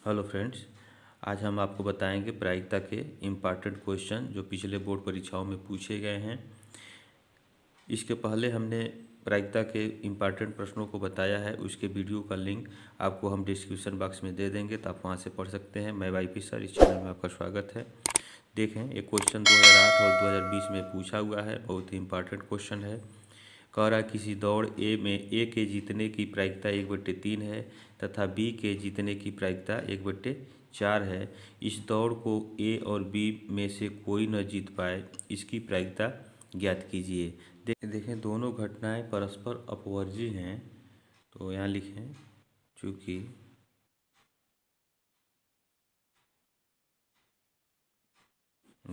Hello friends. आज हम आपको बताएंगे प्रायिकता के इम्पॉर्टेंट क्वेश्चन जो पिछले बोर्ड परीक्षाओं में पूछे गए हैं। इसके पहले हमने प्रायिकता के इम्पॉर्टेंट प्रश्नों को बताया है, उसके वीडियो का लिंक आपको हम डिस्क्रिप्शन बॉक्स में दे देंगे, तो आप वहां से पढ़ सकते हैं। मैं वाईपी सर, इस चैनल में आपका स्वागत है। देखें, एक क्वेश्चन 2008 और 2020 में पूछा हुआ है, बहुत ही इम्पॉर्टेंट क्वेश्चन है। कह रहा किसी दौड़ ए में ए के जीतने की प्रायिकता 1/3 है तथा बी के जीतने की प्रायिकता 1/4 है। इस दौड़ को ए और बी में से कोई न जीत पाए, इसकी प्रायिकता ज्ञात कीजिए। देखें, दोनों घटनाएं परस्पर अपवर्जी हैं, तो यहाँ लिखें चूँकि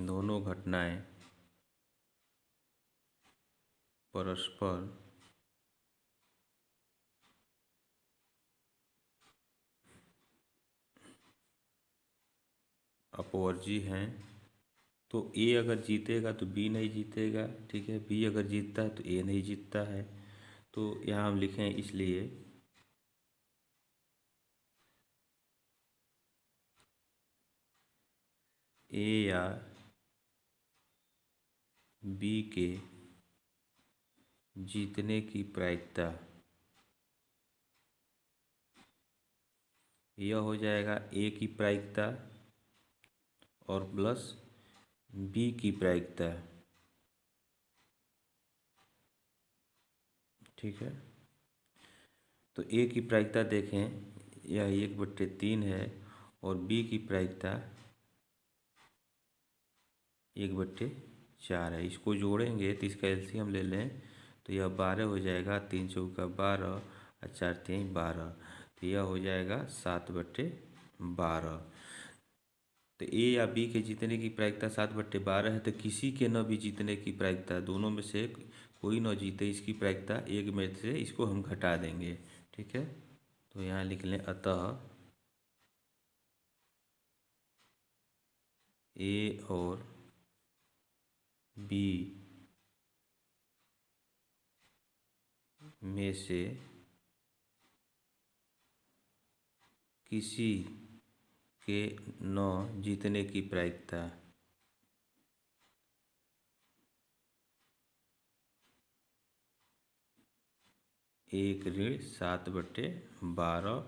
दोनों घटनाएं परस्पर अपवर्जी हैं, तो ए अगर जीतेगा तो बी नहीं जीतेगा, ठीक है। बी अगर जीतता है तो ए नहीं जीतता है। तो यहाँ हम लिखें इसलिए ए या बी के जीतने की प्रायिकता यह हो जाएगा ए की प्रायिकता और प्लस बी की प्रायिकता, ठीक है। तो ए की प्रायिकता देखें, यह 1/3 है और बी की प्रायिकता 1/4 है। इसको जोड़ेंगे तो इसका एलसीएम ले लें तो यह 12 हो जाएगा। 3 चौका 12 और 4 3 12, तो यह हो जाएगा 7/12। तो ए या बी के जीतने की प्रायिकता 7/12 है, तो किसी के न भी जीतने की प्रायिकता, दोनों में से कोई न जीते, इसकी प्रायिकता एक में से इसको हम घटा देंगे, ठीक है। तो यहाँ लिख लें, अतः ए और बी में से किसी के न जीतने की प्रायिकता 1-7/12।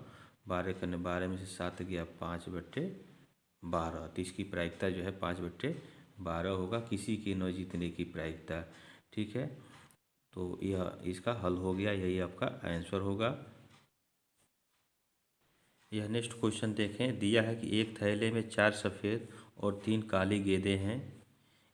12 करने 12 में से 7 गया 5/12, तो इसकी प्रायिकता जो है 5/12 होगा, किसी के न जीतने की प्रायिकता, ठीक है। तो यह इसका हल हो गया, यही आपका आंसर होगा। यह नेक्स्ट क्वेश्चन देखें, दिया है कि एक थैले में 4 सफ़ेद और 3 काली गेंदें हैं।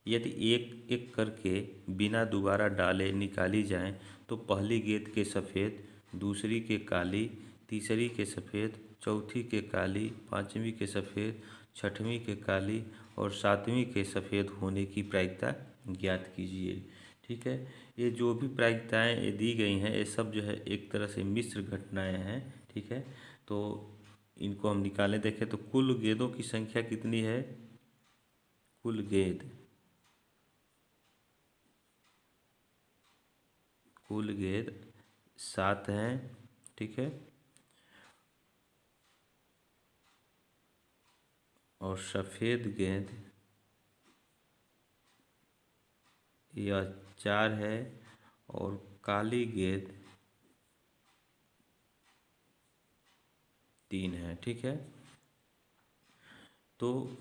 यदि एक एक करके बिना दोबारा डाले निकाली जाएं तो पहली गेंद के सफ़ेद, दूसरी के काली, तीसरी के सफ़ेद, चौथी के काली, पांचवी के सफ़ेद, छठवीं के काली और सातवीं के सफ़ेद होने की प्रायिकता ज्ञात कीजिए, ठीक है। ये जो भी प्रायिकताएँ ये दी गई हैं, ये सब जो है एक तरह से मिश्र घटनाएँ हैं, ठीक है। तो इनको हम निकालें, देखें तो कुल गेंदों की संख्या कितनी है। कुल गेंद 7 हैं, ठीक है। और सफ़ेद गेंद यह 4 है और काली गेंद 3 है, ठीक है। तो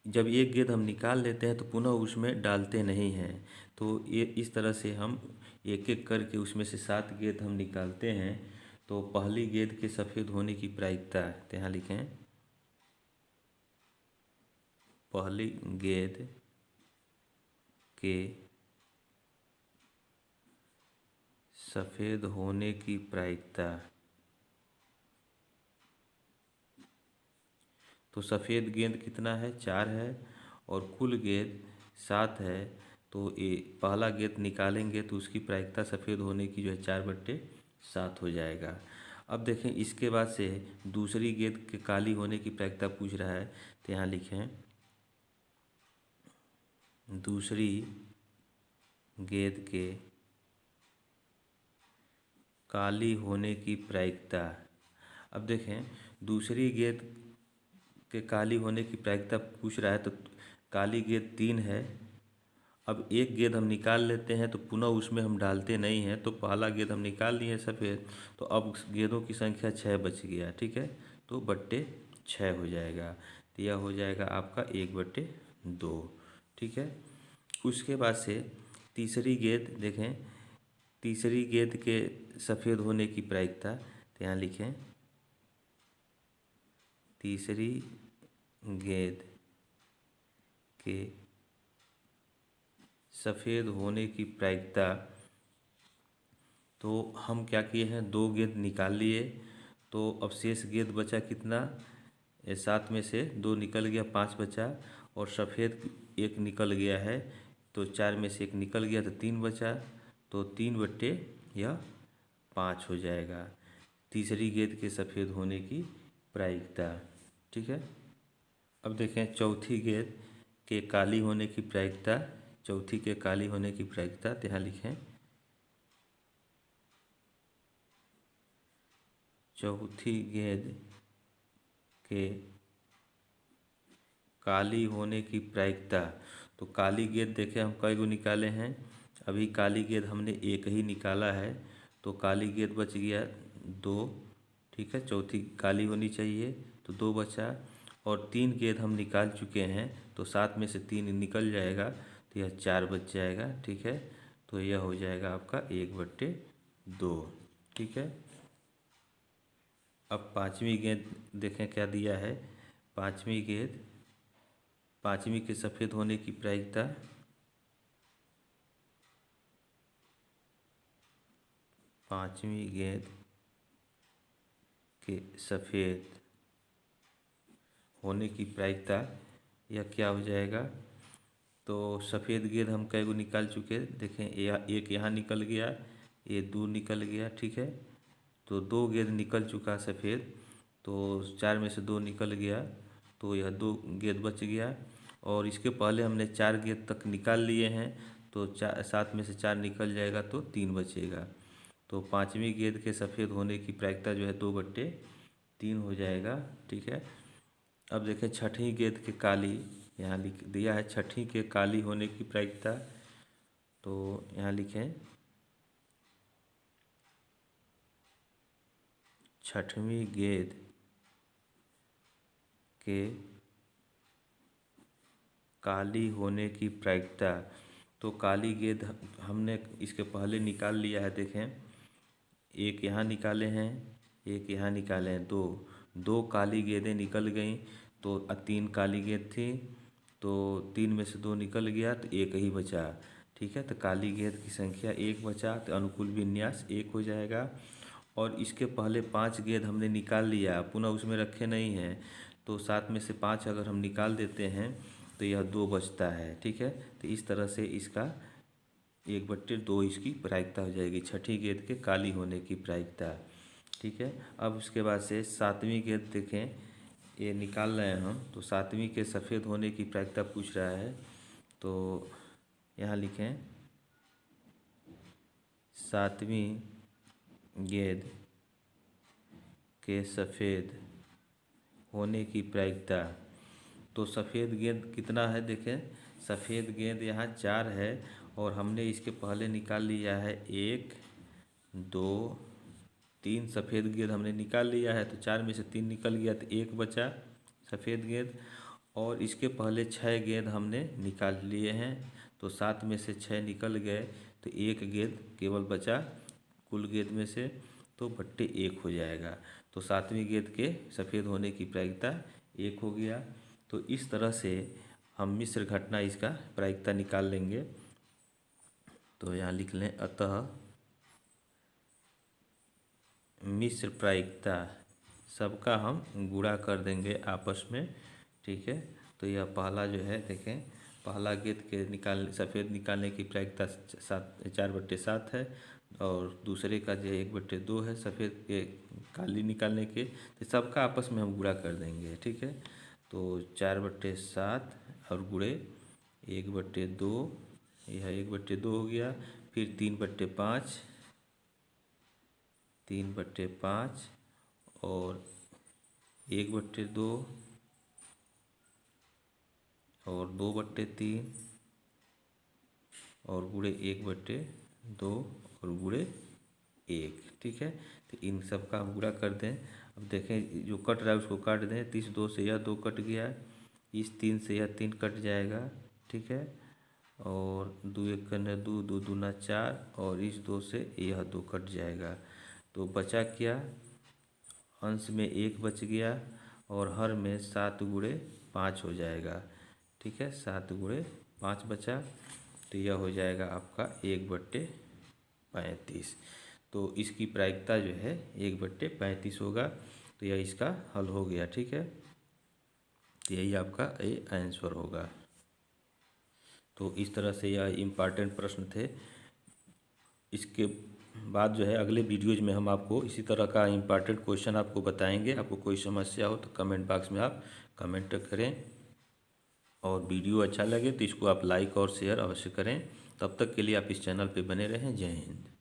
जब एक गेंद हम निकाल लेते हैं तो पुनः उसमें डालते नहीं हैं, तो ये इस तरह से हम एक एक करके उसमें से 7 गेंद हम निकालते हैं। तो पहली गेंद के सफ़ेद होने की प्रायिकता, तो यहाँ लिखें, पहली गेंद के सफ़ेद होने की प्रायिकता, तो सफ़ेद गेंद कितना है, 4 है और कुल गेंद 7 है। तो ये पहला गेंद निकालेंगे तो उसकी प्रायिकता सफ़ेद होने की जो है 4/7 हो जाएगा। अब देखें, इसके बाद से दूसरी गेंद के काली होने की प्रायिकता पूछ रहा है, तो यहाँ लिखें, दूसरी गेंद के काली होने की प्रायिकता। अब देखें, दूसरी गेंद के काली होने की प्रायिकता पूछ रहा है, तो काली गेंद 3 है। अब एक गेंद हम निकाल लेते हैं तो पुनः उसमें हम डालते नहीं हैं, तो पहला गेंद हम निकाल लिए सफ़ेद, तो अब गेंदों की संख्या 6 बच गया, ठीक है। तो बट्टे 6 हो जाएगा, तो यह हो जाएगा आपका 1/2, ठीक है। उसके बाद से तीसरी गेंद देखें, तीसरी गेंद के सफ़ेद होने की प्रायिकता, तो यहाँ लिखें तीसरी गेंद के सफ़ेद होने की प्रायिकता, तो हम क्या किए हैं, 2 गेंद निकाल लिए, तो अब शेष गेंद बचा कितना, 7 में से 2 निकल गया, 5 बचा, और सफ़ेद 1 निकल गया है, तो 4 में से 1 निकल गया, तो 3 बचा, तो 3/5 हो जाएगा तीसरी गेंद के सफ़ेद होने की प्रायिकता, ठीक है। अब देखें चौथी गेंद के काली होने की प्रायिकता, चौथी के काली होने की प्रायिकता, तो यहाँ लिखें चौथी गेंद के काली होने की प्रायिकता, तो काली गेंद देखें हम कई गो निकाले हैं, अभी काली गेंद हमने एक ही निकाला है, तो काली गेंद बच गया 2, ठीक है। चौथी काली होनी चाहिए, तो 2 बचा, और 3 गेंद हम निकाल चुके हैं, तो 7 में से 3 निकल जाएगा, तो यह 4 बच जाएगा, ठीक है। तो यह हो जाएगा आपका 1/2, ठीक है। अब पाँचवीं गेंद देखें क्या दिया है, पाँचवीं गेंद, पाँचवीं के सफ़ेद होने की प्रायिकता, पाँचवीं गेंद के सफ़ेद होने की प्रायिकता यह क्या हो जाएगा, तो सफ़ेद गेंद हम कई गो निकाल चुके, देखें एक यहाँ निकल गया, ये 2 निकल गया, ठीक है। तो 2 गेंद निकल चुका सफ़ेद, तो 4 में से 2 निकल गया, तो यह 2 गेंद बच गया, और इसके पहले हमने 4 गेंद तक निकाल लिए हैं, तो 7 में से 4 निकल जाएगा, तो 3 बचेगा। तो पाँचवीं गेंद के सफ़ेद होने की प्रायिकता जो है 2/3 हो जाएगा, ठीक है। अब देखें छठी गेंद के काली, यहाँ लिख दिया है छठी के काली होने की प्रायिकता, तो यहाँ लिखें छठवीं गेंद के काली होने की प्रायिकता, तो काली गेंद हमने इसके पहले निकाल लिया है, देखें एक यहाँ निकाले हैं, एक यहाँ निकाले हैं, 2 काली गेंदें निकल गई, तो 3 काली गेंद थी, तो 3 में से 2 निकल गया, तो 1 ही बचा, ठीक है। तो काली गेंद की संख्या 1 बचा, तो अनुकूल विन्यास 1 हो जाएगा। और इसके पहले 5 गेंद हमने निकाल लिया, पुनः उसमें रखे नहीं हैं, तो 7 में से 5 अगर हम निकाल देते हैं, तो यह 2 बचता है, ठीक है। तो इस तरह से इसका 1/2 इसकी प्रायिकता हो जाएगी, छठी गेंद के काली होने की प्रायिकता, ठीक है। अब उसके बाद से 7वीं गेंद देखें, ये निकाल रहे हैं हम, तो 7वीं के सफ़ेद होने की प्रायिकता पूछ रहा है, तो यहाँ लिखें 7वीं गेंद के सफ़ेद होने की प्रायिकता, तो सफ़ेद गेंद कितना है, देखें सफ़ेद गेंद यहाँ 4 है, और हमने इसके पहले निकाल लिया है 1, 2, 3 सफ़ेद गेंद हमने निकाल लिया है, तो 4 में से 3 निकल गया, तो 1 बचा सफ़ेद गेंद, और इसके पहले 6 गेंद हमने निकाल लिए हैं, तो 7 में से 6 निकल गए, तो 1 गेंद केवल बचा कुल गेंद में से, तो 1/1 हो जाएगा। तो 7वीं गेंद के सफ़ेद होने की प्रायिकता 1 हो गया। तो इस तरह से हम मिश्र घटना इसका प्रायिकता निकाल लेंगे, तो यहाँ लिख लें अतः मिश्र प्रायिकता सबका हम गुणा कर देंगे आपस में, ठीक है। तो यह पहला जो है देखें, पहला गेंद के सफ़ेद निकालने की प्रायिकता 4/7 है, और दूसरे का जो 1/2 है सफ़ेद के काली निकालने के, तो सबका आपस में हम गुणा कर देंगे, ठीक है। तो 4/7 और गुणे 1/2, यह 1/2 हो गया, फिर 3/5, 3/5 और 1/2 और 2/3 और गुणे 1/2 और गुणे 1। ठीक है, तो इन सब का हम गुणा कर दें। अब देखें जो कट रहा है उसको काट दें। 32 से यह 2 कट गया, इस 3 से यह 3 कट जाएगा। ठीक है, और 2 1 करने 2, 2 दूना 4 और इस 2 से यह 2 कट जाएगा। तो बचा क्या, अंश में 1 बच गया और हर में 7 गुणे 5 हो जाएगा। ठीक है, 7 गुणे 5 बचा, तो यह हो जाएगा आपका 1/35। तो इसकी प्रायिकता जो है 1/35 होगा। तो यह इसका हल हो गया। ठीक है, तो यही आपका ये आंसर होगा। तो इस तरह से यह इम्पॉर्टेंट प्रश्न थे। इसके बाद जो है अगले वीडियोज में हम आपको इसी तरह का इम्पॉर्टेंट क्वेश्चन आपको बताएंगे। आपको कोई समस्या हो तो कमेंट बॉक्स में आप कमेंट करें, और वीडियो अच्छा लगे तो इसको आप लाइक और शेयर अवश्य करें। तब तक के लिए आप इस चैनल पे बने रहें। जय हिंद।